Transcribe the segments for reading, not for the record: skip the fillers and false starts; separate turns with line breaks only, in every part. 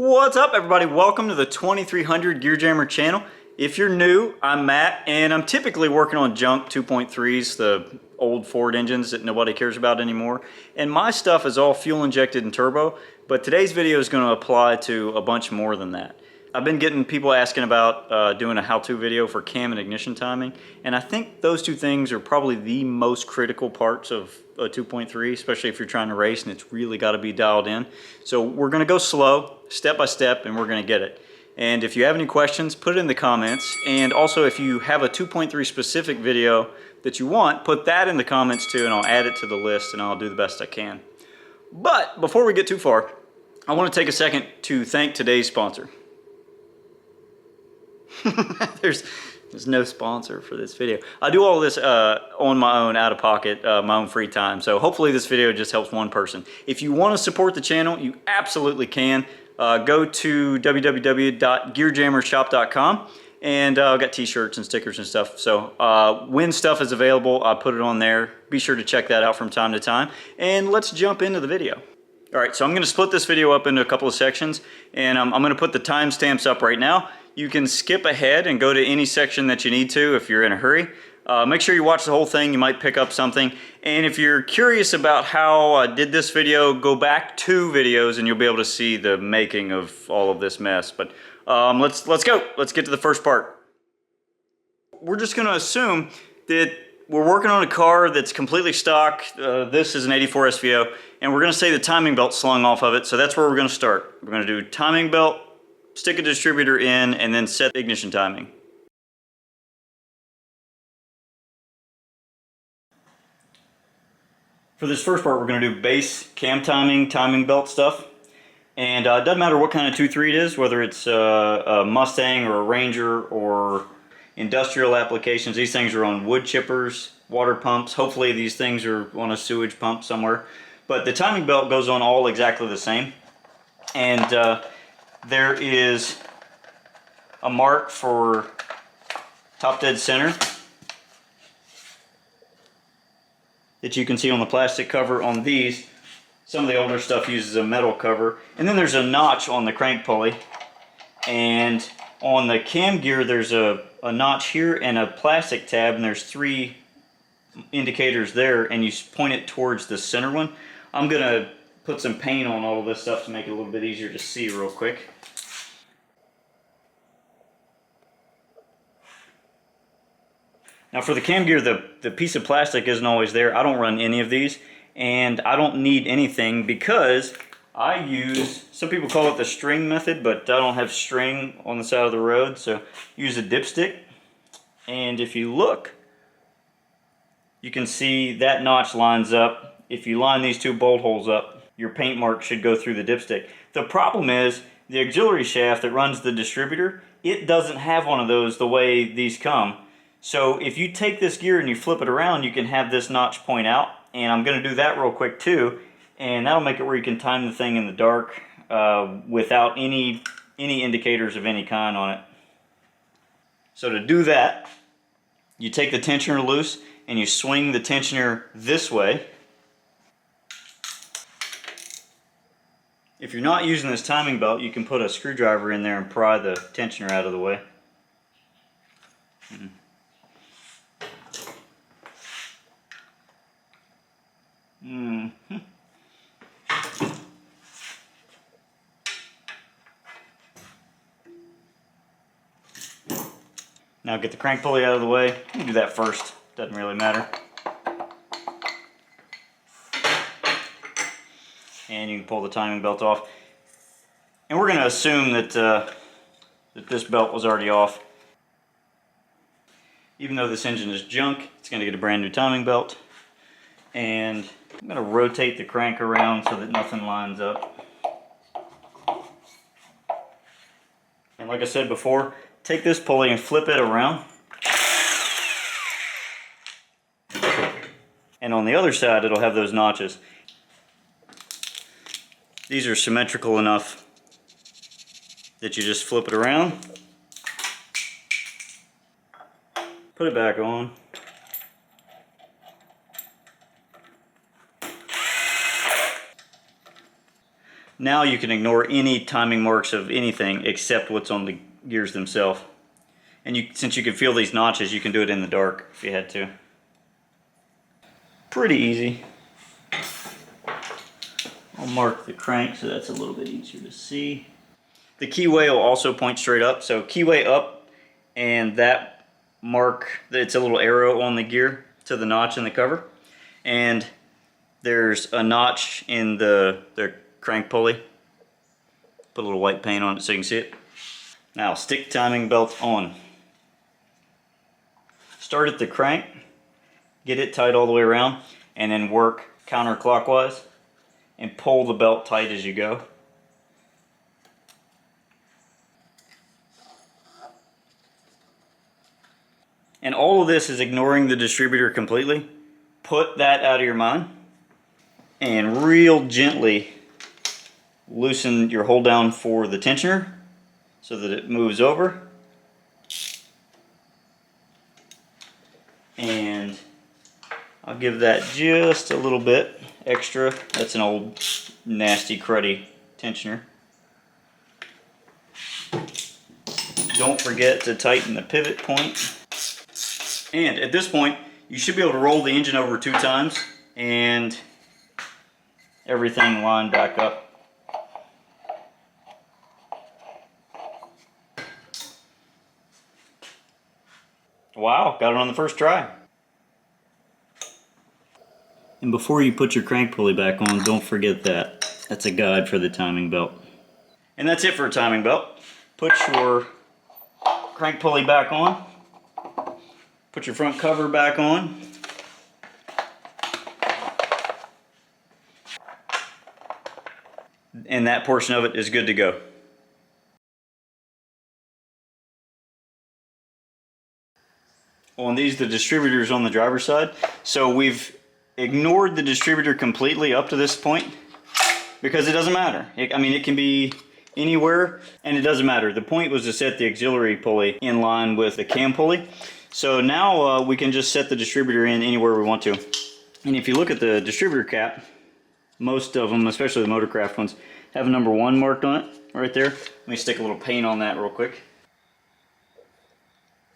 What's up, everybody? Welcome to the 2300 Gear Jammer channel. If you're new, I'm Matt, and I'm typically working on junk 2.3s, the old Ford engines that nobody cares about anymore. And my stuff is all fuel injected and turbo, but today's video is going to apply to a bunch more than that. I've been getting people asking about doing a how-to video for cam and ignition timing, and I think those two things are probably the most critical parts of a 2.3, especially if you're trying to race and it's really got to be dialed in. So we're going to go slow, step by step, and we're going to get it. And if you have any questions, put it in the comments. And also, if you have a 2.3 specific video that you want, put that in the comments too, and I'll add it to the list and I'll do the best I can. But before we get too far, I want to take a second to thank today's sponsor. There's no sponsor for this video. I do all this on my own, out of pocket, my own free time. So hopefully this video just helps one person. If you want to support the channel, you absolutely can. Go to www.gearjammershop.com, and I've got t-shirts and stickers and stuff. So when stuff is available, I put it on there. Be sure to check that out from time to time. And let's jump into the video. All right, so I'm going to split this video up into a couple of sections, and I'm going to put the timestamps up right now. You can skip ahead and go to any section that you need to if you're in a hurry. Make sure you watch the whole thing. You might pick up something. And if you're curious about how I did this video, go back 2 videos and you'll be able to see the making of all of this mess. But let's go. Let's get to the first part. We're just going to assume that we're working on a car that's completely stock. This is an 84 SVO, and we're going to say the timing belt slung off of it. So that's where we're going to start. We're going to do timing belt, stick a distributor in, and then set the ignition timing. For this first part, we're going to do base cam timing, timing belt stuff. And it doesn't matter what kind of 2.3 it is, whether it's a Mustang or a Ranger or industrial applications. These things are on wood chippers, water pumps. Hopefully these things are on a sewage pump somewhere. But the timing belt goes on all exactly the same. And there is a mark for top dead center that you can see on the plastic cover on these. Some of the older stuff uses a metal cover. And then there's a notch on the crank pulley. And on the cam gear, there's a notch here and a plastic tab, and there's 3 indicators there, and you point it towards the center one. I'm going to put some paint on all of this stuff to make it a little bit easier to see real quick. Now for the cam gear, the piece of plastic isn't always there. I don't run any of these, and I don't need anything because I use, some people call it the string method, but I don't have string on the side of the road, so use a dipstick. And if you look, you can see that notch lines up. If you line these 2 bolt holes up, your paint mark should go through the dipstick. The problem is the auxiliary shaft that runs the distributor, it doesn't have one of those the way these come. So if you take this gear and you flip it around, you can have this notch point out, and I'm going to do that real quick too, and that'll make it where you can time the thing in the dark without any indicators of any kind on it. So to do that, you take the tensioner loose and you swing the tensioner this way. If you're not using this timing belt, you can put a screwdriver in there and pry the tensioner out of the way. Now get the crank pulley out of the way. You can do that first, doesn't really matter. And you can pull the timing belt off. And we're going to assume that, that this belt was already off. Even though this engine is junk, it's going to get a brand new timing belt. And I'm going to rotate the crank around so that nothing lines up. And like I said before, take this pulley and flip it around. And on the other side, it'll have those notches. These are symmetrical enough that you just flip it around, put it back on, Now you can ignore any timing marks of anything except what's on the gears themselves. And since you can feel these notches, you can do it in the dark if you had to. Pretty easy. I'll mark the crank so that's a little bit easier to see. The keyway will also point straight up, so keyway up, and that mark, it's a little arrow on the gear to the notch in the cover. And there's a notch in the crank pulley. Put a little white paint on it so you can see it. Now stick timing belt on. Start at the crank, get it tight all the way around, and then work counterclockwise and pull the belt tight as you go. And all of this is ignoring the distributor completely. Put that out of your mind and real gently loosen your hold down for the tensioner so that it moves over. And I'll give that just a little bit extra. That's an old nasty cruddy tensioner. Don't forget to tighten the pivot point. And at this point, you should be able to roll the engine over 2 times and everything lined back up. Wow, got it on the first try. And before you put your crank pulley back on, don't forget that. That's a guide for the timing belt. And that's it for a timing belt. Put your crank pulley back on. Put your front cover back on. And that portion of it is good to go. On these, the distributor's on the driver's side. So we've ignored the distributor completely up to this point because it doesn't matter. I mean, it can be anywhere and it doesn't matter. The point was to set the auxiliary pulley in line with the cam pulley. So now we can just set the distributor in anywhere we want to. And if you look at the distributor cap, most of them, especially the Motorcraft ones, have a number 1 marked on it right there. Let me stick a little paint on that real quick.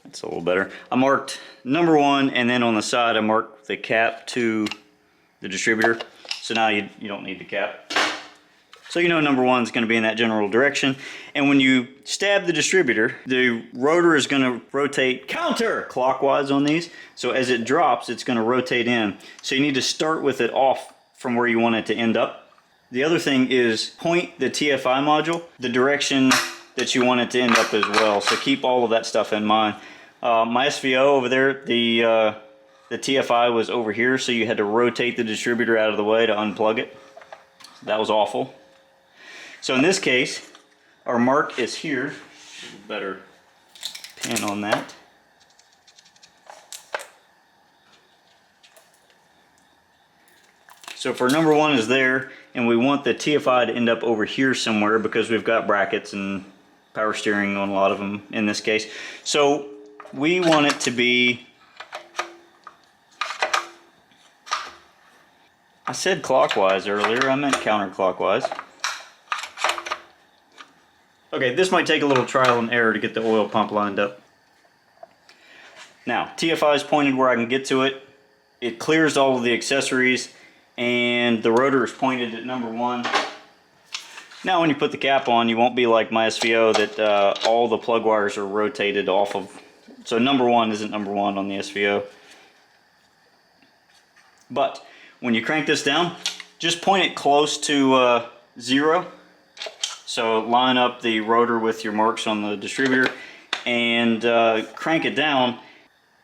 That's a little better. I marked number 1, and then on the side I marked the cap to the distributor. So now you don't need the cap. So you know number 1 is going to be in that general direction. And when you stab the distributor, the rotor is going to rotate counterclockwise on these. So as it drops, it's going to rotate in. So you need to start with it off from where you want it to end up. The other thing is point the TFI module the direction that you want it to end up as well. So keep all of that stuff in mind. My SVO over there, the TFI was over here, so you had to rotate the distributor out of the way to unplug it. That was awful. So in this case, our mark is here. Better pin on that. So for number 1 is there, and we want the TFI to end up over here somewhere because we've got brackets and power steering on a lot of them in this case. So we want it to be, I said clockwise earlier, I meant counterclockwise. Okay, this might take a little trial and error to get the oil pump lined up. Now, TFI is pointed where I can get to it. It clears all of the accessories, and the rotor is pointed at number 1. Now when you put the cap on, you won't be like my SVO that all the plug wires are rotated off of. So number 1 isn't number 1 on the SVO. But when you crank this down, just point it close to 0. So line up the rotor with your marks on the distributor and crank it down.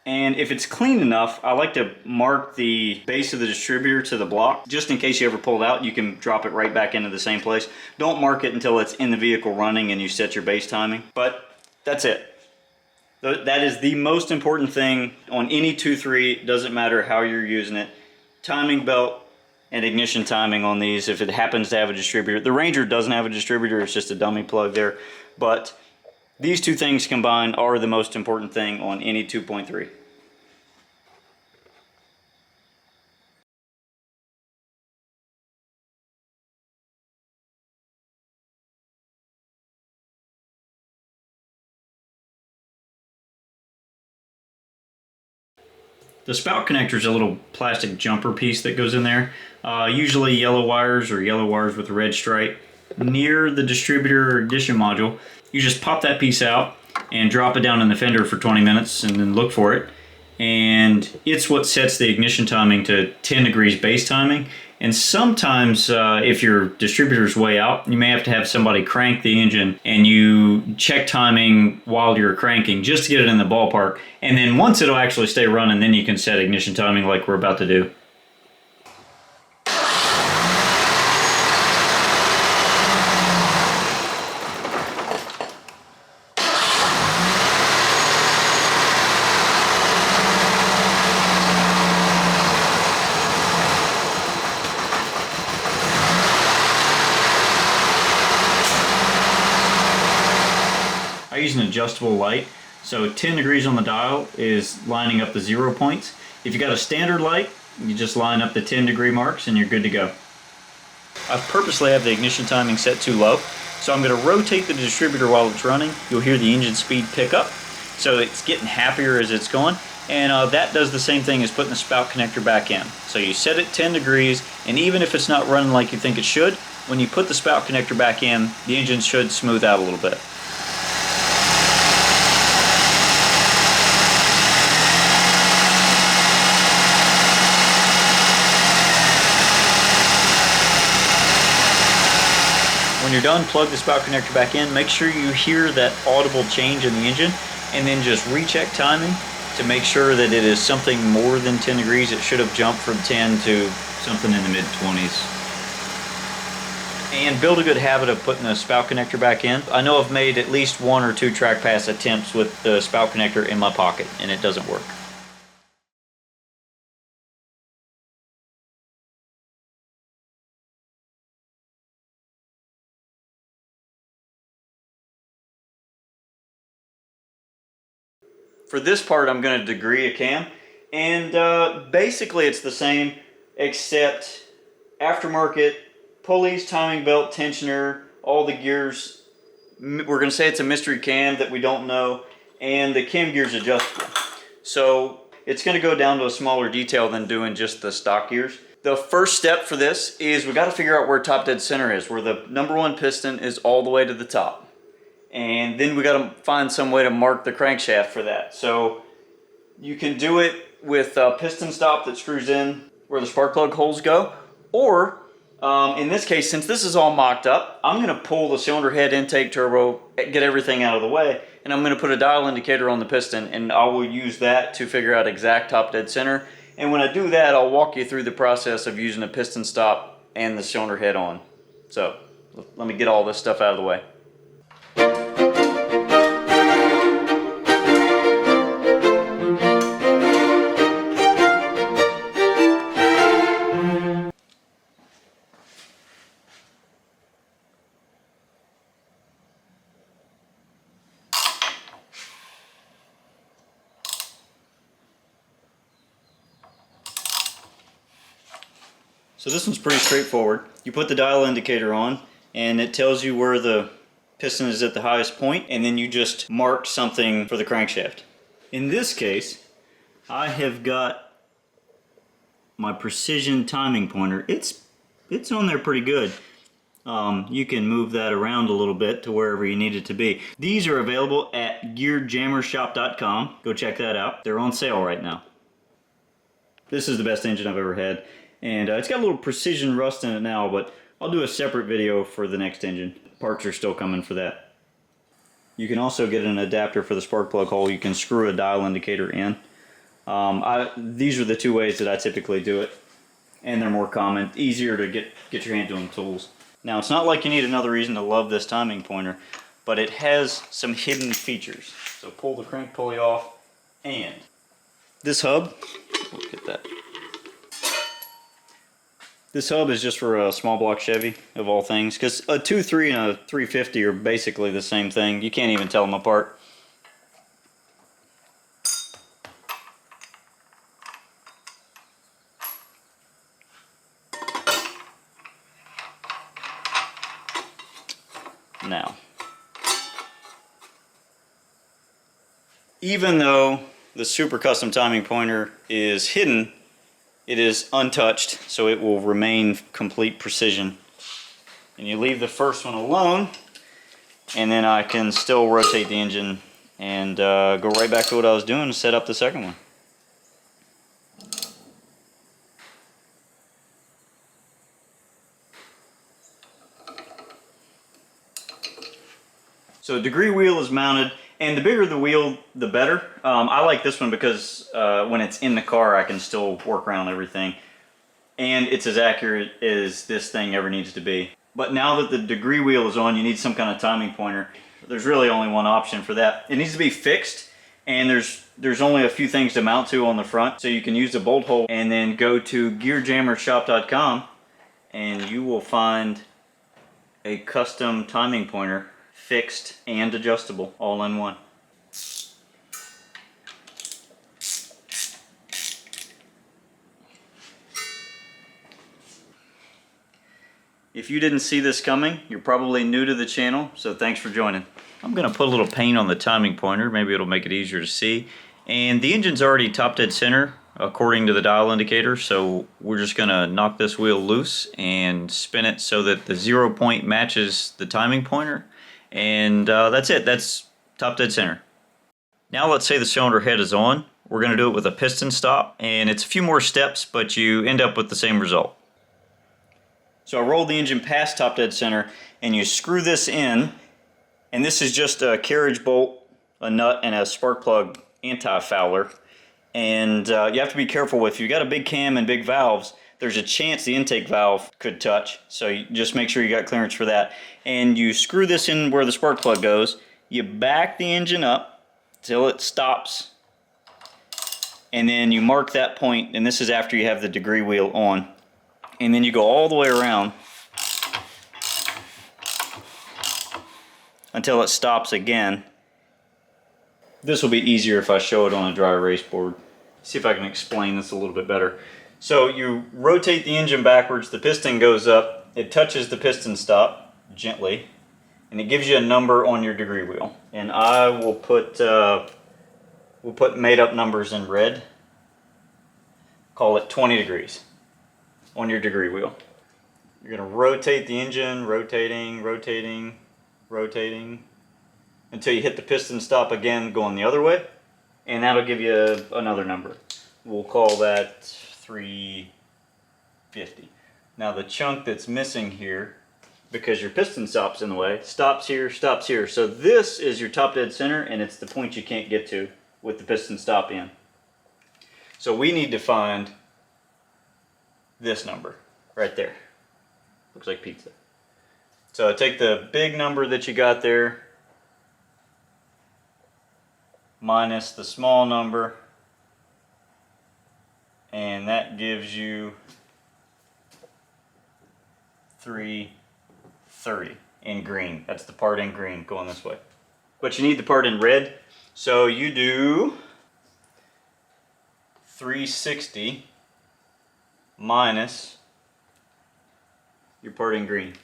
And if it's clean enough, I like to mark the base of the distributor to the block. Just in case you ever pull it out, you can drop it right back into the same place. Don't mark it until it's in the vehicle running and you set your base timing. But that's it. That is the most important thing on any 2.3. Doesn't matter how you're using it. Timing belt and ignition timing on these if it happens to have a distributor. The Ranger doesn't have a distributor, it's just a dummy plug there. But these 2 things combined are the most important thing on any 2.3. The spout connector is a little plastic jumper piece that goes in there, usually yellow wires or yellow wires with a red stripe. Near the distributor or ignition module, you just pop that piece out and drop it down in the fender for 20 minutes and then look for it. And it's what sets the ignition timing to 10 degrees base timing. And sometimes if your distributor's way out, you may have to have somebody crank the engine and you check timing while you're cranking just to get it in the ballpark. And then once it'll actually stay running, then you can set ignition timing like we're about to do. I use an adjustable light, so 10 degrees on the dial is lining up the 0 points. If you got a standard light, you just line up the 10 degree marks and you're good to go. I purposely have the ignition timing set too low, so I'm going to rotate the distributor while it's running. You'll hear the engine speed pick up, so it's getting happier as it's going, and that does the same thing as putting the spout connector back in. So you set it 10 degrees, and even if it's not running like you think it should, when you put the spout connector back in, the engine should smooth out a little bit. When you're done, plug the spout connector back in. Make sure you hear that audible change in the engine, and then just recheck timing to make sure that it is something more than 10 degrees. It should have jumped from 10 to something in the mid-20s. And build a good habit of putting the spout connector back in. I know I've made at least 1 or 2 track pass attempts with the spout connector in my pocket, and it doesn't work. For this part, I'm going to degree a cam, and basically it's the same, except aftermarket pulleys, timing belt, tensioner, all the gears. We're going to say it's a mystery cam that we don't know, and the cam gear's adjustable. So it's going to go down to a smaller detail than doing just the stock gears. The first step for this is we got to figure out where top dead center is, where the #1 piston is all the way to the top. And then we got to find some way to mark the crankshaft for that. So you can do it with a piston stop that screws in where the spark plug holes go, or in this case, since this is all mocked up, I'm going to pull the cylinder head, intake, turbo, get everything out of the way, and I'm going to put a dial indicator on the piston, and I will use that to figure out exact top dead center. And when I do that, I'll walk you through the process of using a piston stop and the cylinder head on. So let me get all this stuff out of the way. So this one's pretty straightforward. You put the dial indicator on and it tells you where the piston is at the highest point, and then you just mark something for the crankshaft. In this case, I have got my precision timing pointer. It's on there pretty good. You can move that around a little bit to wherever you need it to be. These are available at gearjammershop.com. Go check that out. They're on sale right now. This is the best engine I've ever had. And it's got a little precision rust in it now, but I'll do a separate video for the next engine. Parts are still coming for that. You can also get an adapter for the spark plug hole. You can screw a dial indicator in. These are the 2 ways that I typically do it, and they're more common, easier to get your hands on the tools. Now, it's not like you need another reason to love this timing pointer, but it has some hidden features. So pull the crank pulley off, and this hub, look at that. This hub is just for a small block Chevy, of all things, because a 2.3 and a 350 are basically the same thing. You can't even tell them apart. Now, even though the super custom timing pointer is hidden, it is untouched, so it will remain complete precision. And you leave the first one alone, and then I can still rotate the engine and go right back to what I was doing and set up the second one. So the degree wheel is mounted, and the bigger the wheel, the better. I like this one because when it's in the car, I can still work around everything. And it's as accurate as this thing ever needs to be. But now that the degree wheel is on, you need some kind of timing pointer. There's really only one option for that. It needs to be fixed, and there's only a few things to mount to on the front. So you can use the bolt hole and then go to gearjammershop.com and you will find a custom timing pointer, fixed and adjustable, all in one. If you didn't see this coming, you're probably new to the channel, so thanks for joining. I'm going to put a little paint on the timing pointer, maybe it'll make it easier to see. And the engine's already top dead center according to the dial indicator, so we're just going to knock this wheel loose and spin it so that the 0 point matches the timing pointer. And that's it, that's top dead center. Now let's say the cylinder head is on. We're going to do it with a piston stop, and it's a few more steps, but you end up with the same result. So I rolled the engine past top dead center, and you screw this in, and this is just a carriage bolt, a nut, and a spark plug anti-fouler. And you have to be careful if you've got a big cam and big valves, there's a chance the intake valve could touch, so you just make sure you got clearance for that. And you screw this in where the spark plug goes, you back the engine up till it stops, and then you mark that point, and this is after you have the degree wheel on. And then you go all the way around until it stops again. This will be easier if I show it on a dry erase board. See if I can explain this a little bit better. So you rotate the engine backwards, the piston goes up, it touches the piston stop gently, and it gives you a number on your degree wheel. And I will put we'll put made up numbers in red. Call it 20 degrees on your degree wheel. You're going to rotate the engine, rotating, rotating, rotating, until you hit the piston stop again going the other way, and that'll give you another number. We'll call that 350. Now the chunk that's missing here, because your piston stop's in the way, stops here, stops here. So this is your top dead center, and it's the point you can't get to with the piston stop in. So we need to find this number right there. Looks like pizza. So take the big number that you got there minus the small number, and that gives you 330 in green. That's the part in green going this way. But you need the part in red, so you do 360 minus your part in green.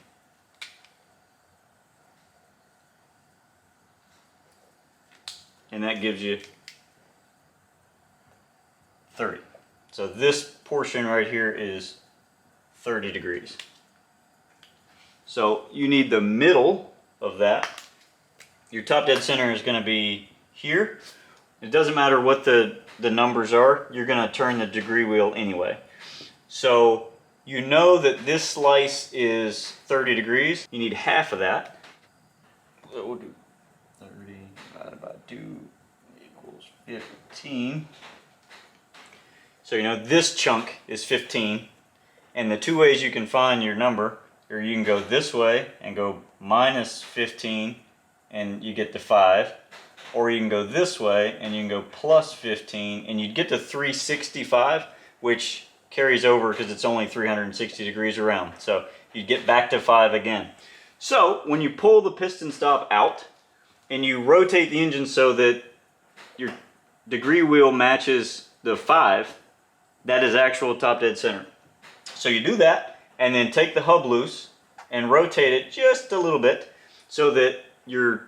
And that gives you 30. So this portion right here is 30 degrees. So you need the middle of that. Your top dead center is going to be here. It doesn't matter what the numbers are, you're going to turn the degree wheel anyway. So you know that this slice is 30 degrees. You need half of that. So we'll do 30 divided by 2 equals 15. So you know this chunk is 15. And the two ways you can find your number, or you can go this way and go minus 15 and you get to 5. Or you can go this way and you can go plus 15 and you'd get to 365, which carries over because it's only 360 degrees around. So you get back to 5 again. So when you pull the piston stop out and you rotate the engine so that your degree wheel matches the 5, that is actual top dead center. So you do that and then take the hub loose and rotate it just a little bit so that your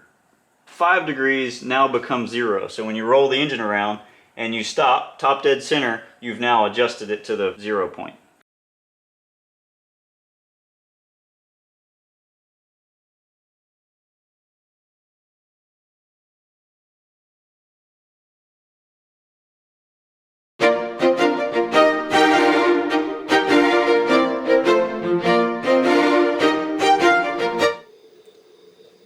5 degrees now becomes 0. So when you roll the engine around and you stop, top dead center, you've now adjusted it to the 0 point.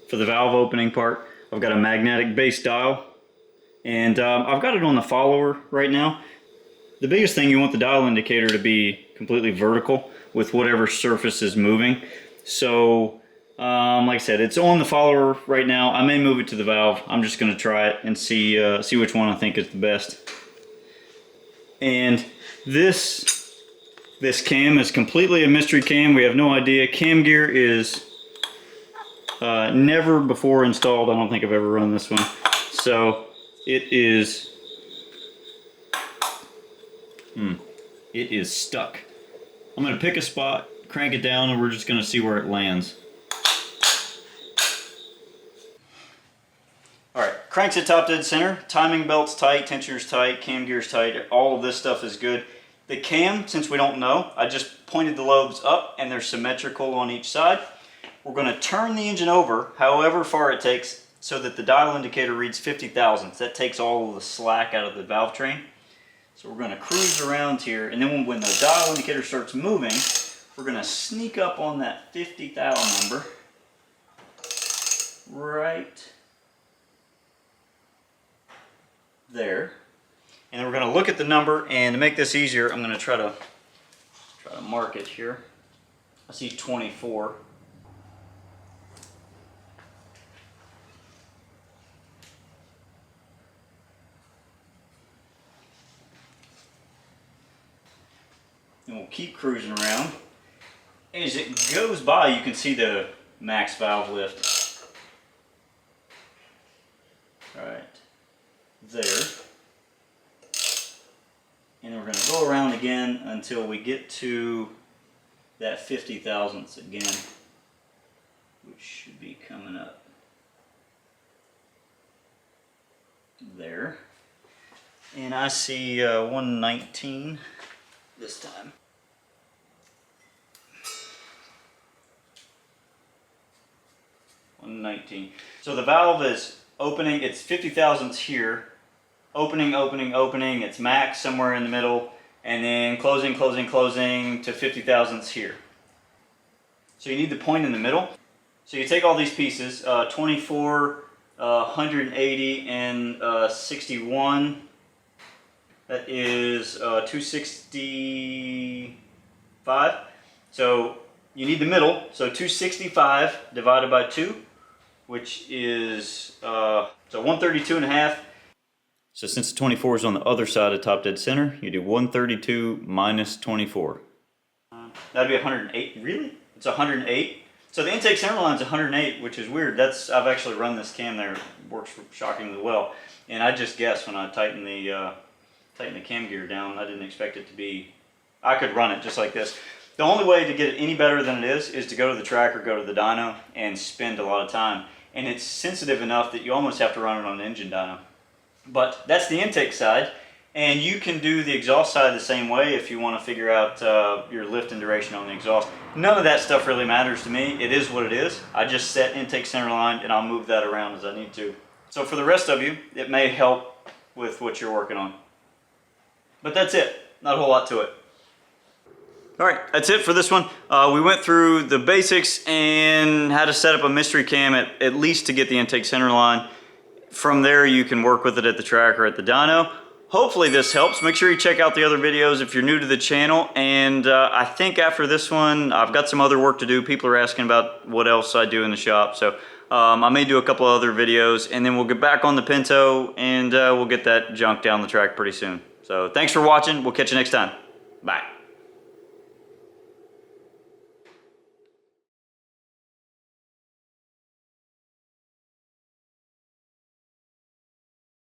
For the valve opening part, I've got a magnetic base dial, and I've got it on the follower right now. The biggest thing, you want the dial indicator to be completely vertical with whatever surface is moving. So like I said, it's on the follower right now. I may move it to the valve. I'm just going to try it and see which one I think is the best. And this cam is completely a mystery cam. We have no idea. Cam gear is never before installed. I don't think I've ever run this one. So it is stuck. I'm going to pick a spot, crank it down, and we're just going to see where it lands. Alright, cranks at top dead center. Timing belt's tight, tensioner's tight, cam gear's tight. All of this stuff is good. The cam, since we don't know, I just pointed the lobes up and they're symmetrical on each side. We're going to turn the engine over however far it takes so that the dial indicator reads 50 thousandths. That takes all of the slack out of the valve train. So we're going to cruise around here, and then when the dial indicator starts moving, we're going to sneak up on that 50 thou number right there. And then we're going to look at the number, and to make this easier, I'm going to try to mark it here. I see 24. And we'll keep cruising around. As it goes by, you can see the max valve lift. Right there. And we're going to go around again until we get to that 50 thousandths again, which should be coming up there. And I see 119 this time. So the valve is opening, it's 50 thousandths here, opening, it's max somewhere in the middle, and then closing to 50 thousandths here. So you need the point in the middle. So you take all these pieces, 24, 180, and 61. That is 265. So you need the middle. So 265 divided by 2, which is so 132.5. So since the 24 is on the other side of top dead center, you do 132 minus 24. That'd be 108. Really? It's 108. So the intake center line is 108, which is weird. I've actually run this cam there. It works shockingly well. And I just guessed when I tightened the cam gear down. I didn't expect it to be. I could run it just like this. The only way to get it any better than it is to go to the track or go to the dyno and spend a lot of time. And it's sensitive enough that you almost have to run it on an engine dyno. But that's the intake side, and you can do the exhaust side the same way if you want to figure out your lift and duration on the exhaust. None of that stuff really matters to me. It is what it is. I just set intake center line, and I'll move that around as I need to. So for the rest of you, it may help with what you're working on. But that's it. Not a whole lot to it. Alright, that's it for this one. We went through the basics and how to set up a mystery cam at least to get the intake center line. From there you can work with it at the track or at the dyno. Hopefully this helps. Make sure you check out the other videos if you're new to the channel. And I think after this one, I've got some other work to do. People are asking about what else I do in the shop. So I may do a couple of other videos, and then we'll get back on the Pinto and we'll get that junk down the track pretty soon. So thanks for watching. We'll catch you next time. Bye.